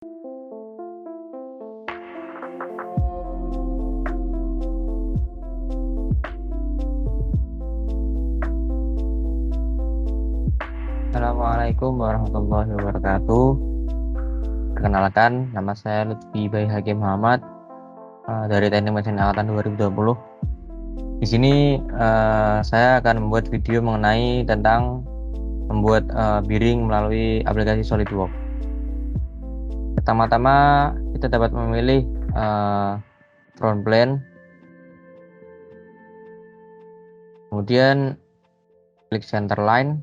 Assalamualaikum warahmatullahi wabarakatuh. Perkenalkan, nama saya Lutfi Bayi Hakim Muhammad dari Teknik Mesin Angkatan 2020. Di sini saya akan membuat video mengenai tentang membuat bearing melalui aplikasi SolidWorks. Pertama-tama kita dapat memilih front plane, kemudian klik center line,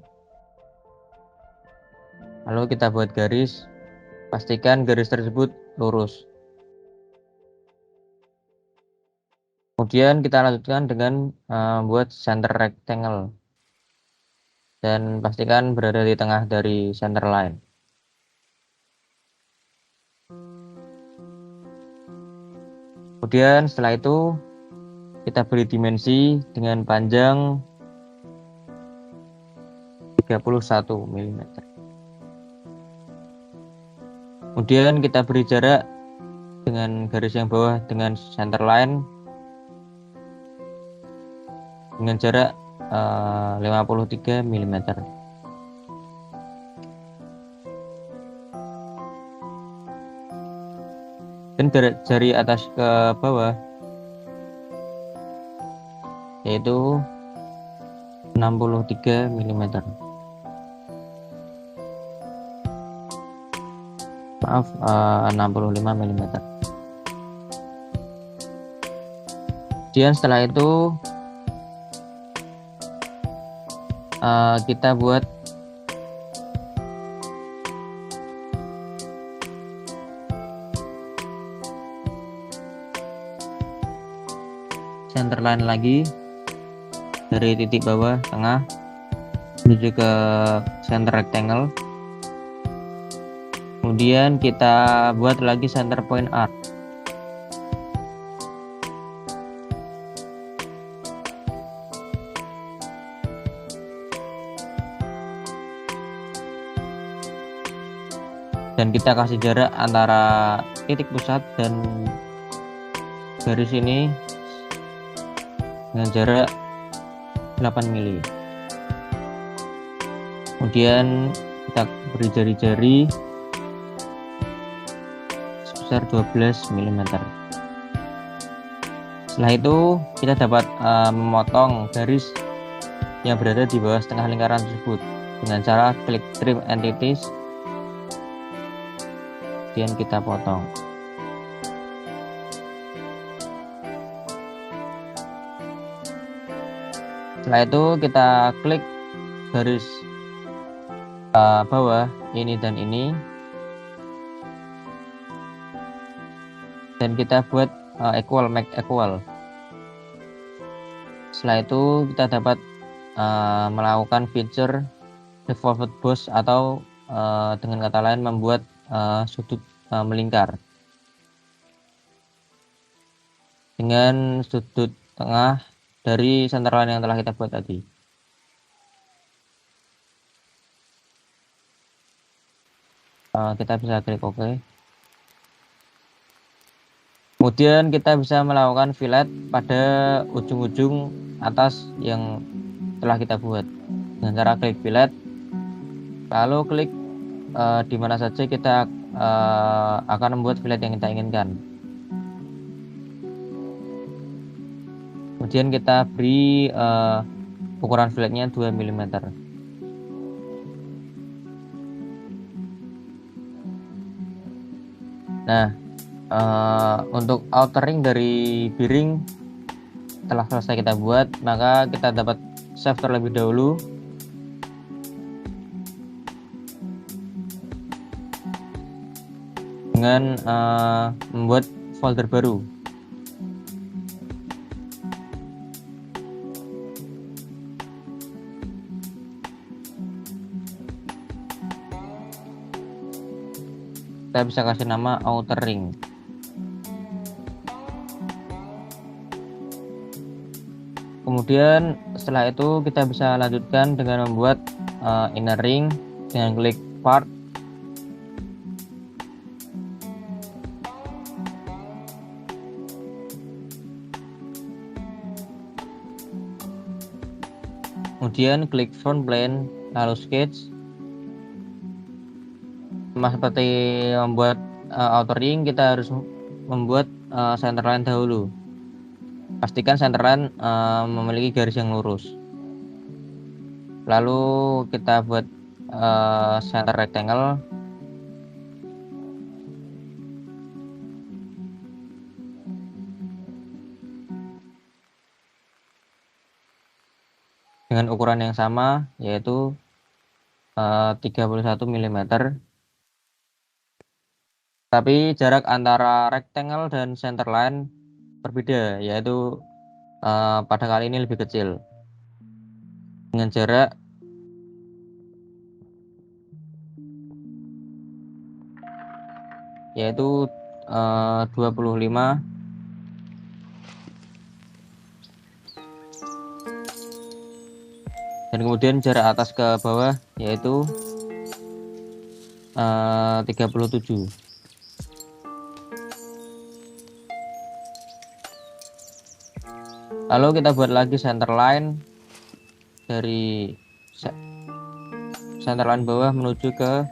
lalu kita buat garis. Pastikan garis tersebut lurus. Kemudian kita lanjutkan dengan buat center rectangle dan pastikan berada di tengah dari center line. Kemudian setelah itu kita beri dimensi dengan panjang 31 mm. Kemudian kita beri jarak dengan garis yang bawah dengan center line dengan jarak 53 mm. Dan dari atas ke bawah yaitu 63 mm. Maaf, 65 mm. Kemudian setelah itu kita buat center line lagi dari titik bawah tengah menuju ke center rectangle. Kemudian kita buat lagi center point arc. Dan kita kasih jarak antara titik pusat dan garis ini dengan jarak 8 mili. Kemudian kita beri jari-jari sebesar 12 mm. Setelah itu kita dapat memotong garis yang berada di bawah setengah lingkaran tersebut dengan cara klik trim entities, kemudian kita potong. Setelah itu kita klik garis bawah ini dan ini, dan kita buat equal, make equal. Setelah itu kita dapat melakukan feature devolved boss, atau dengan kata lain membuat sudut melingkar dengan sudut tengah dari center line yang telah kita buat tadi. Kita bisa klik OK. Kemudian kita bisa melakukan fillet pada ujung-ujung atas yang telah kita buat dengan cara klik fillet, lalu klik di mana saja kita akan membuat fillet yang kita inginkan. Kemudian kita beri ukuran filletnya 2 mm. Nah, untuk outer ring dari bearing telah selesai kita buat, maka kita dapat save terlebih dahulu. Dengan membuat folder baru. Kita bisa kasih nama outer ring. Kemudian setelah itu kita bisa lanjutkan dengan membuat inner ring dengan klik part. Kemudian klik front plane, lalu sketch. Sama seperti membuat outer ring, kita harus membuat center line dahulu. Pastikan center line memiliki garis yang lurus. Lalu kita buat center rectangle. Dengan ukuran yang sama, yaitu 31 mm. Tapi jarak antara rectangle dan center line berbeda, yaitu pada kali ini lebih kecil. Dengan jarak yaitu 25. Dan kemudian jarak atas ke bawah yaitu 37. Lalu kita buat lagi center line dari center line bawah menuju ke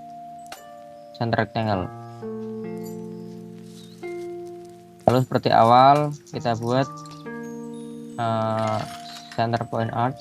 center rectangle. Lalu seperti awal kita buat center point arch.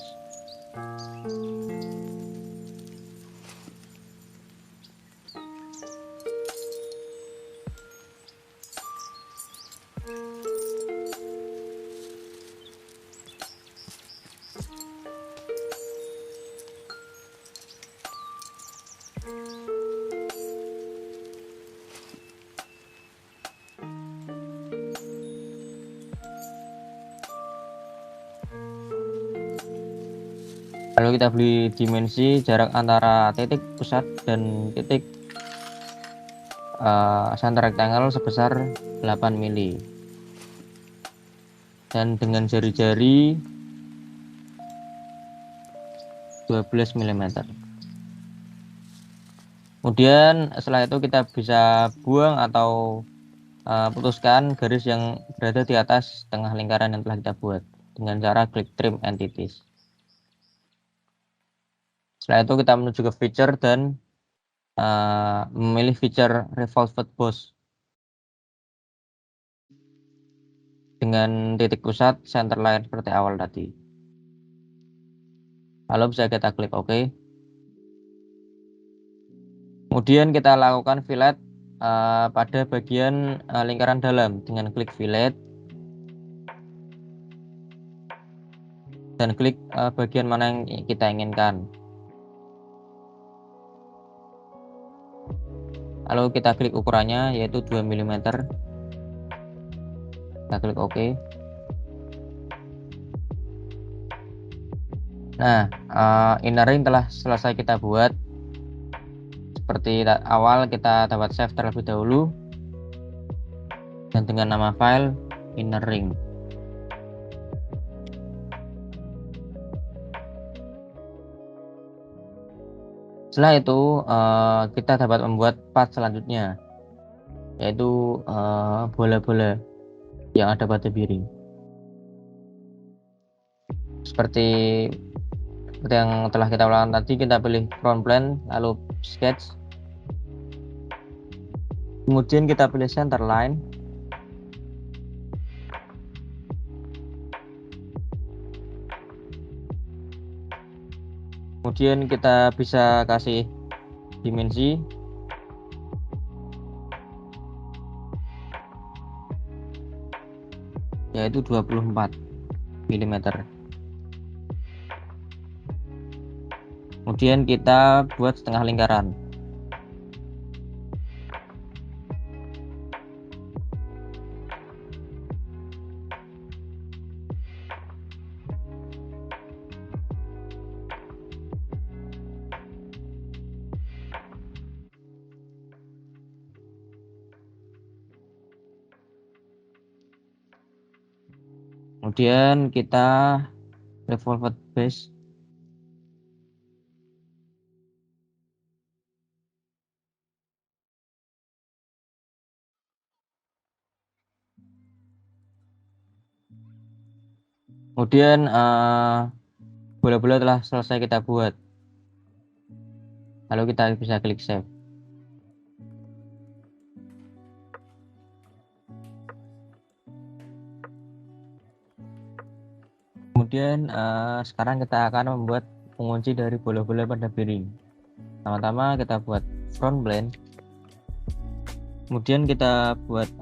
Lalu kita beli dimensi jarak antara titik pusat dan titik center rectangle sebesar 8 mili. Dan dengan jari-jari 12 mm. Kemudian setelah itu kita bisa buang atau putuskan garis yang berada di atas tengah lingkaran yang telah kita buat dengan cara klik trim entities. Setelah itu kita menuju ke feature dan memilih feature revolved boss dengan titik pusat center line seperti awal tadi. Lalu bisa kita klik OK. Kemudian kita lakukan fillet pada bagian lingkaran dalam dengan klik fillet dan klik bagian mana yang kita inginkan. Lalu kita klik ukurannya yaitu 2 mm. Kita klik OK. Nah, inner ring telah selesai kita buat. Seperti awal, kita dapat save terlebih dahulu dan dengan nama file inner ring. Setelah itu kita dapat membuat part selanjutnya, yaitu bola-bola yang ada pada piring. Seperti yang telah kita lakukan tadi, kita pilih front plane, lalu sketch. Kemudian kita pilih center line. Kemudian kita bisa kasih dimensi yaitu 24 mm. Kemudian kita buat setengah lingkaran. Kemudian kita revolved base. Kemudian bola-bola telah selesai kita buat. Lalu kita bisa klik save. Kemudian sekarang kita akan membuat pengunci dari bola-bola pada piring. Pertama kita buat front blend. Kemudian kita buat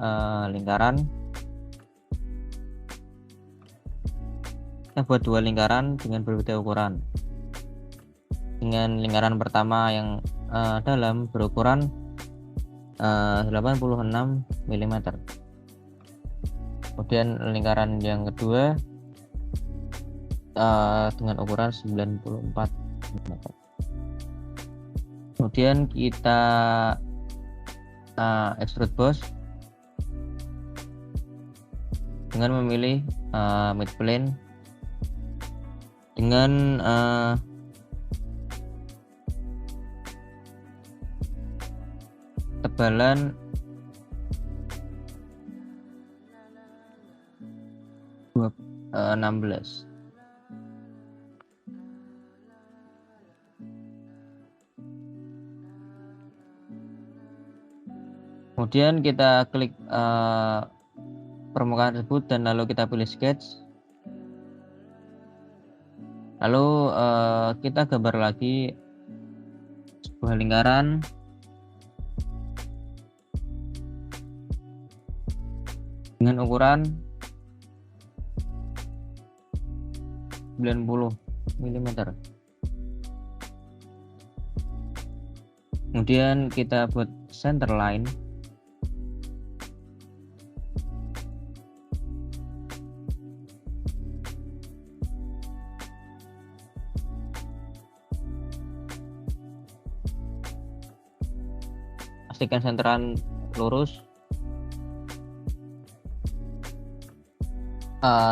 lingkaran. Kita buat dua lingkaran dengan berbeda ukuran. Dengan lingkaran pertama yang dalam berukuran 86 mm. Kemudian lingkaran yang kedua dengan ukuran 94 mm. Kemudian kita extrude boss dengan memilih mid plane dengan tebalan 16. Kemudian kita klik permukaan tersebut dan lalu kita pilih sketch. Lalu kita gambar lagi sebuah lingkaran dengan ukuran 90 mm. Kemudian kita buat center line. Pastikan senteran lurus.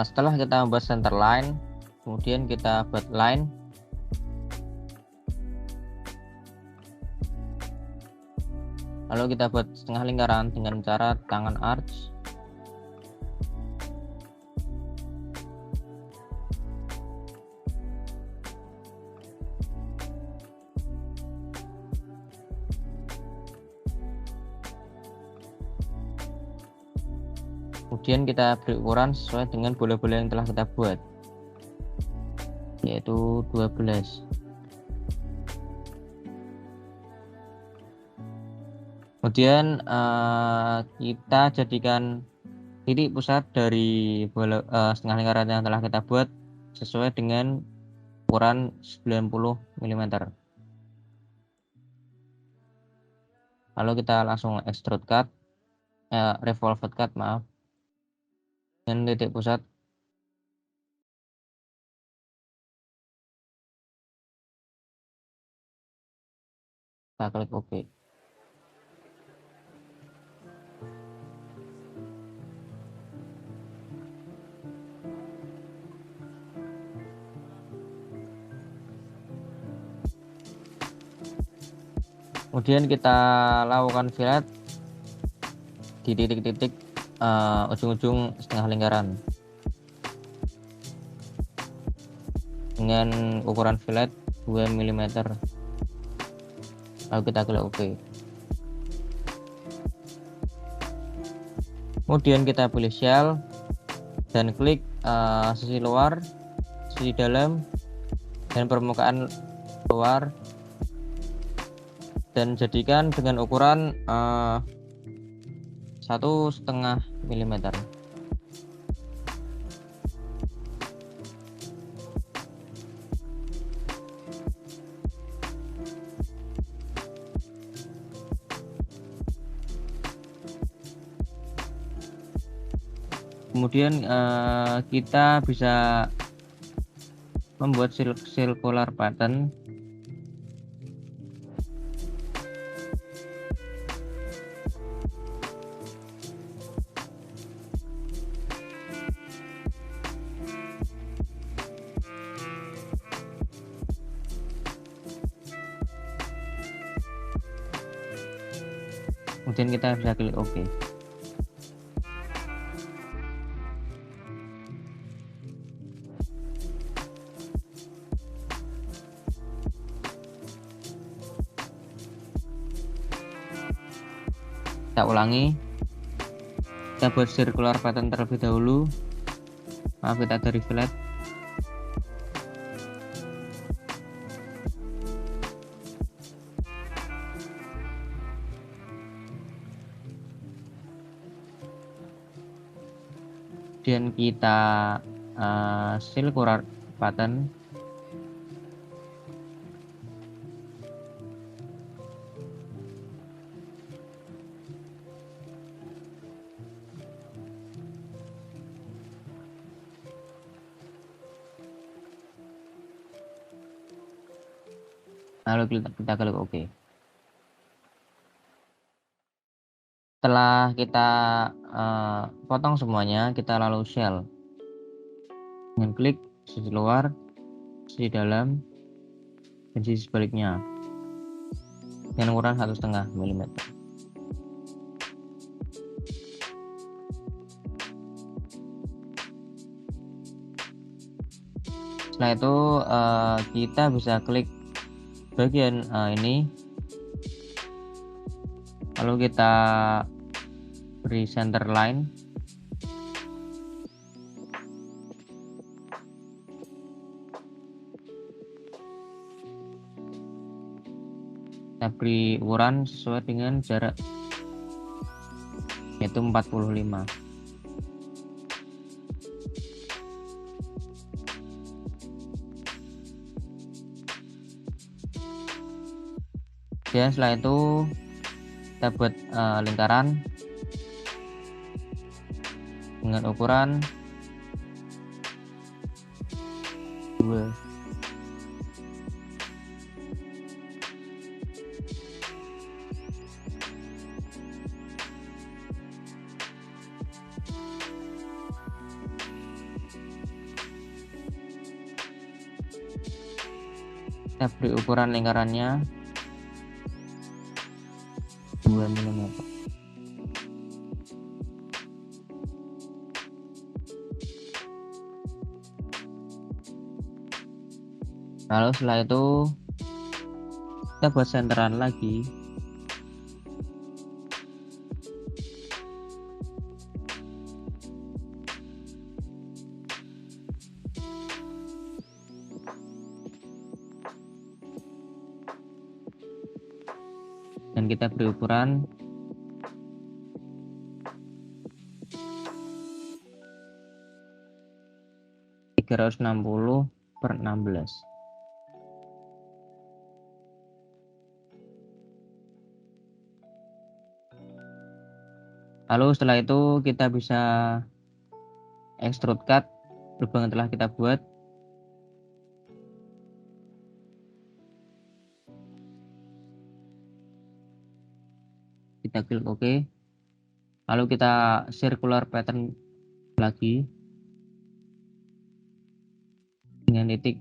Setelah kita membuat center line, kemudian kita buat line. Lalu kita buat setengah lingkaran dengan cara tangan arch. Kemudian kita beri ukuran sesuai dengan bola-bola yang telah kita buat, yaitu 12. Kemudian kita jadikan titik pusat dari bola setengah lingkaran yang telah kita buat sesuai dengan ukuran 90 mm. Lalu kita langsung extrude cut, revolve cut, maaf, dengan titik pusat. Kita klik OK. Kemudian kita lakukan fillet di titik-titik ujung-ujung setengah lingkaran dengan ukuran fillet 2 mm. Lalu kita klik OK. Kemudian kita pilih shell dan klik sisi luar, sisi dalam, dan permukaan luar, dan jadikan dengan ukuran 1,5 mm. Kemudian kita bisa membuat circular pattern. Kemudian kita bisa klik OK. Kita ulangi, kita buat circular pattern terlebih dahulu. Maaf, kita dari fillet. Kemudian kita circular pattern. Lalu kita klik OK. Setelah kita potong semuanya, kita lalu shell dengan klik sisi luar, sisi dalam, dan sisi sebaliknya dengan ukuran 1,5 mm. Setelah itu kita bisa klik bagian ini, lalu kita beri center line. Kita beri ukuran sesuai dengan jarak, yaitu 45. Dan setelah itu kita buat lingkaran dengan ukuran 2. Kita beri ukuran lingkarannya 2 mm. Lalu setelah itu kita buat centeran lagi. Dan kita beri ukuran 360/16. Lalu setelah itu kita bisa extrude cut lubang yang telah kita buat. Kita klik OK. Lalu kita circular pattern lagi dengan titik.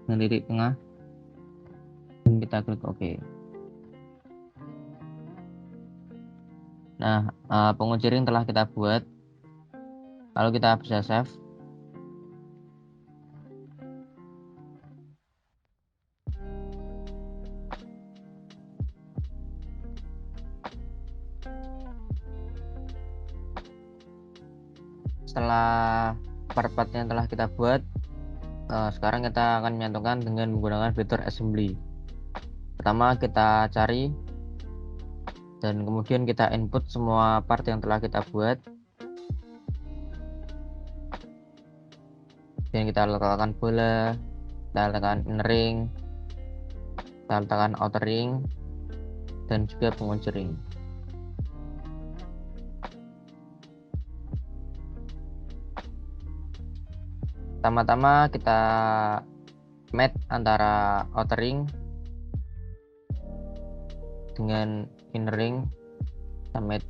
Dengan titik tengah. Dan kita klik OK. Nah, pengunci ring telah kita buat. Lalu kita bisa save. Setelah part-part yang telah kita buat, sekarang kita akan menyatukan dengan menggunakan fitur assembly. Pertama kita cari dan kemudian kita input semua part yang telah kita buat. Dan kita letakkan bola, kita letakkan inner ring, kita letakkan outer ring, dan juga pengunci ring. Pertama-tama kita match antara outer ring dengan inner ring, kita match.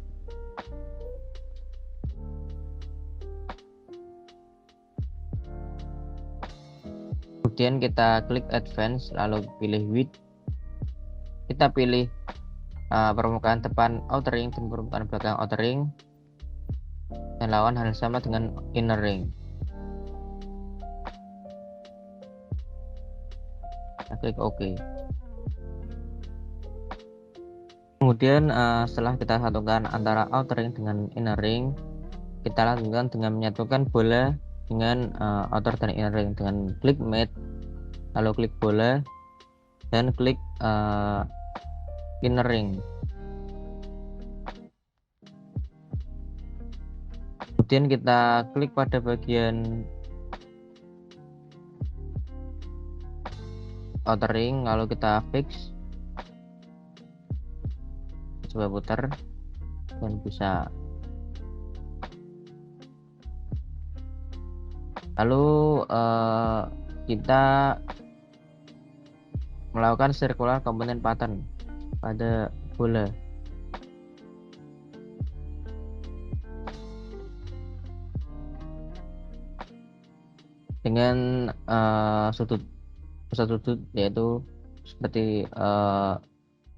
Kemudian kita klik advance, lalu pilih width. Kita pilih permukaan depan outer ring dan permukaan belakang outer ring. dan lawan hal sama dengan inner ring. Kita klik OK. Kemudian setelah kita satukan antara outer ring dengan inner ring, kita lanjutkan dengan menyatukan bola dengan outer dan inner ring dengan klik mate, lalu klik bola dan klik inner ring. Kemudian kita klik pada bagian outer ring, lalu kita fix, coba putar dan bisa. Lalu kita melakukan circular component pattern pada bola. Dengan pusat sudut yaitu seperti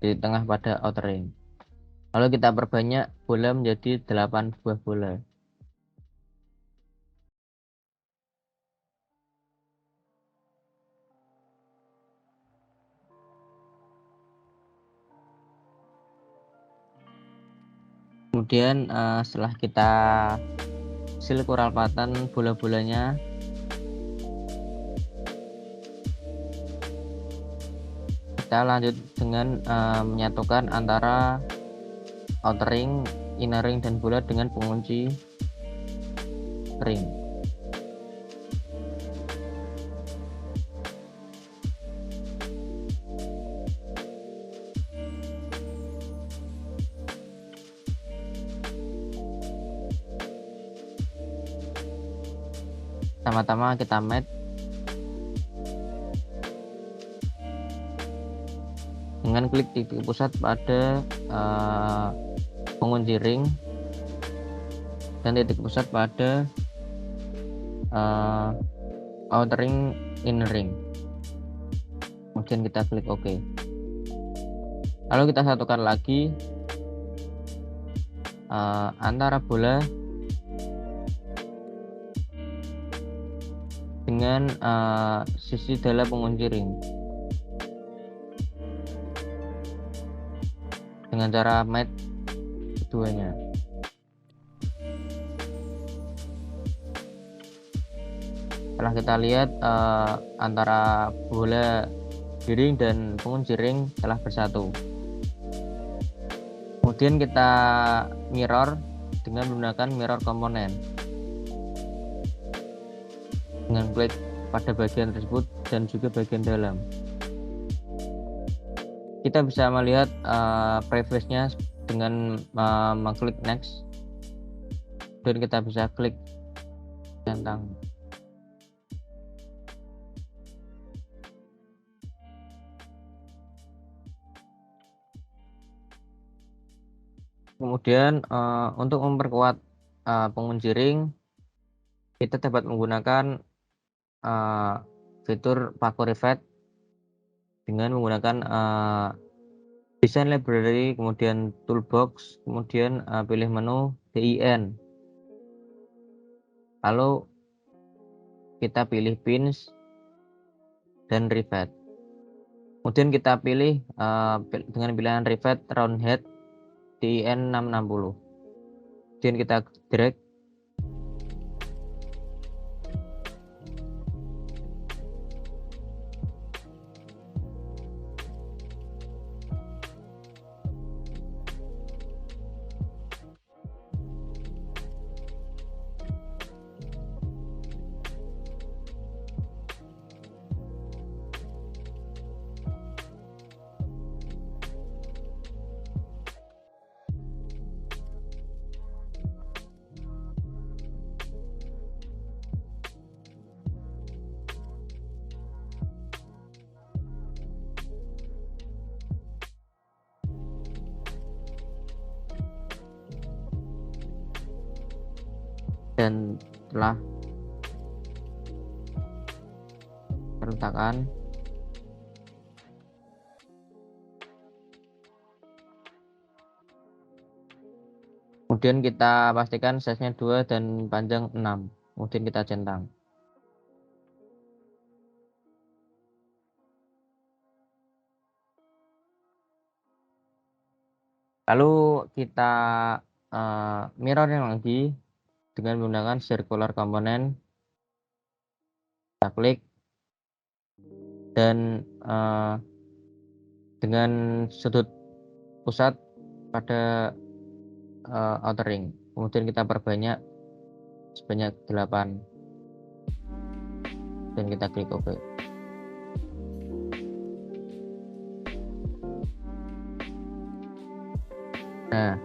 di tengah pada outer ring. Lalu kita perbanyak bola menjadi 8 buah bola. Kemudian setelah kita circular pattern bola-bolanya, kita lanjut dengan menyatukan antara outer ring, inner ring dan bola dengan pengunci ring. Pertama-tama kita mate dengan klik titik pusat pada pengunci ring dan titik pusat pada outer ring, inner ring. Kemudian kita klik OK. Lalu kita satukan lagi antara bola dengan sisi dalam pengunci ring dengan cara mate keduanya. Setelah kita lihat antara bola di ring dan pengunci ring telah bersatu. Kemudian kita mirror dengan menggunakan mirror komponen. Dengan klik pada bagian tersebut dan juga bagian dalam, kita bisa melihat preface-nya dengan mengklik next, dan kita bisa klik centang. Kemudian untuk memperkuat pengunci ring, kita dapat menggunakan fitur Paco Rivet dengan menggunakan design library, kemudian toolbox, kemudian pilih menu DIN, lalu kita pilih pins dan rivet. Kemudian kita pilih dengan pilihan rivet round head DIN 660. Kemudian kita drag. Dan telah terletakkan, Kemudian kita pastikan size-nya 2 dan panjang 6. Kemudian kita centang. Lalu kita mirroring lagi dengan menggunakan circular component. Kita klik dan dengan sudut pusat pada outer ring. Kemudian kita perbanyak sebanyak 8 dan kita klik OK. Nah,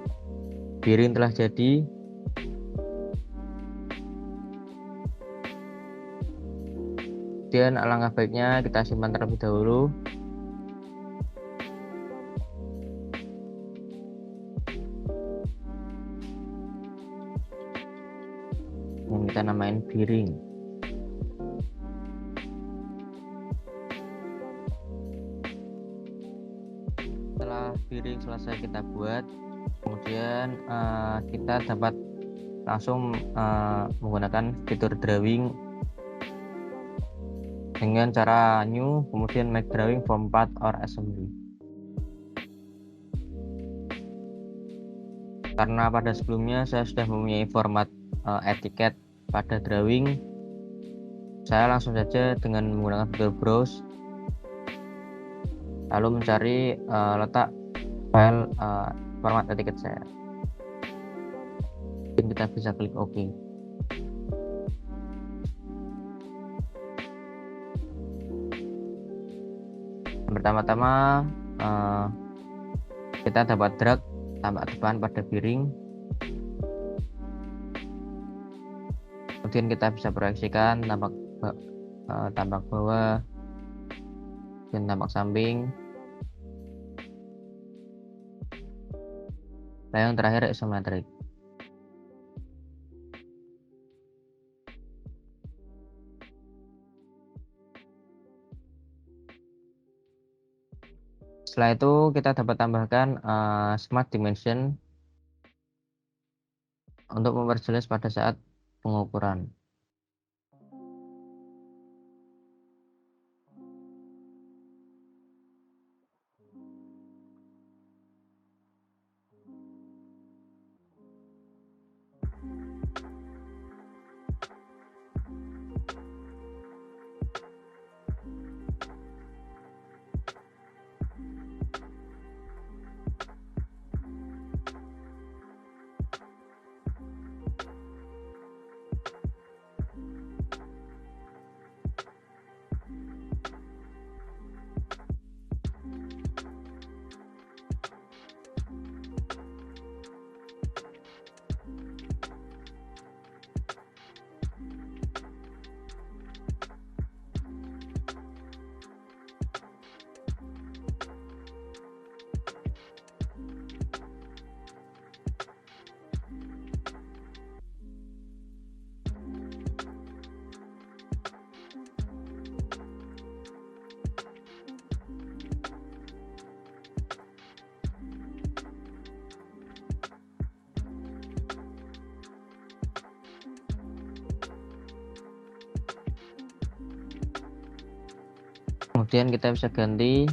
piring telah jadi. Kemudian alangkah baiknya kita simpan terlebih dahulu. Yang kita namain piring. Setelah piring selesai kita buat, kemudian kita dapat langsung menggunakan fitur drawing dengan cara new, kemudian make drawing from part or assembly. Karena pada sebelumnya saya sudah mempunyai format etiket pada drawing, saya langsung saja dengan menggunakan fitur browse, lalu mencari letak file format etiket saya. Dan kita bisa klik OK. Pertama-tama kita dapat drag tampak depan pada piring. Kemudian kita bisa proyeksikan tampak bawah dan tampak samping. Nah, yang terakhir isometrik. Setelah itu kita dapat tambahkan smart dimension untuk memperjelas pada saat pengukuran. Kemudian kita bisa ganti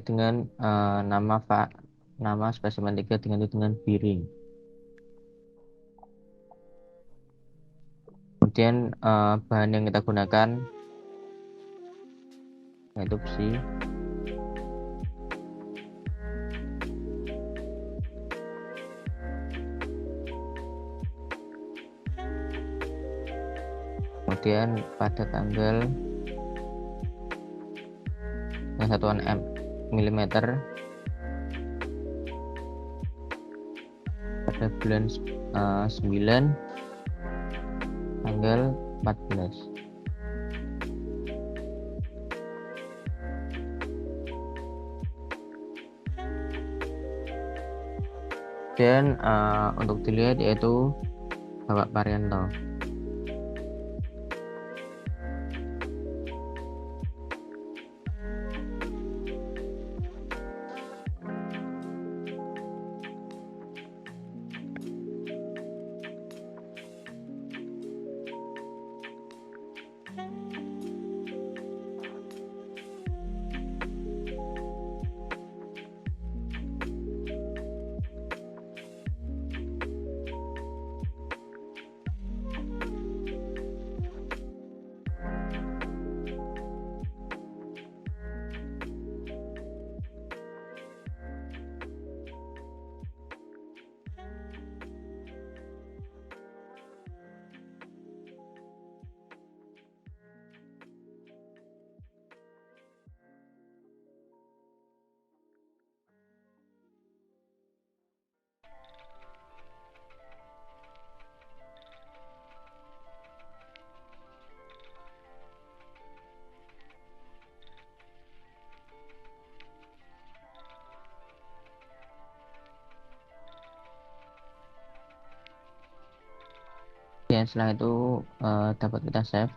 dengan nama spesimen 3 dengan piring. Kemudian bahan yang kita gunakan yaitu besi. Kemudian pada tanggal yang satuan mm. pada bulan 9 tanggal 14. Dan untuk dilihat yaitu Bapak Parianto. Dan setelah itu dapat kita save.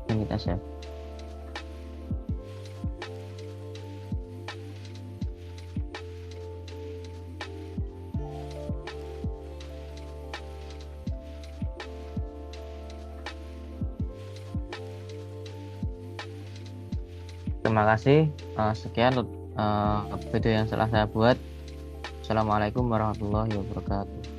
Dan kita save. Terima kasih. Sekian video yang telah saya buat. Assalamualaikum warahmatullahi wabarakatuh.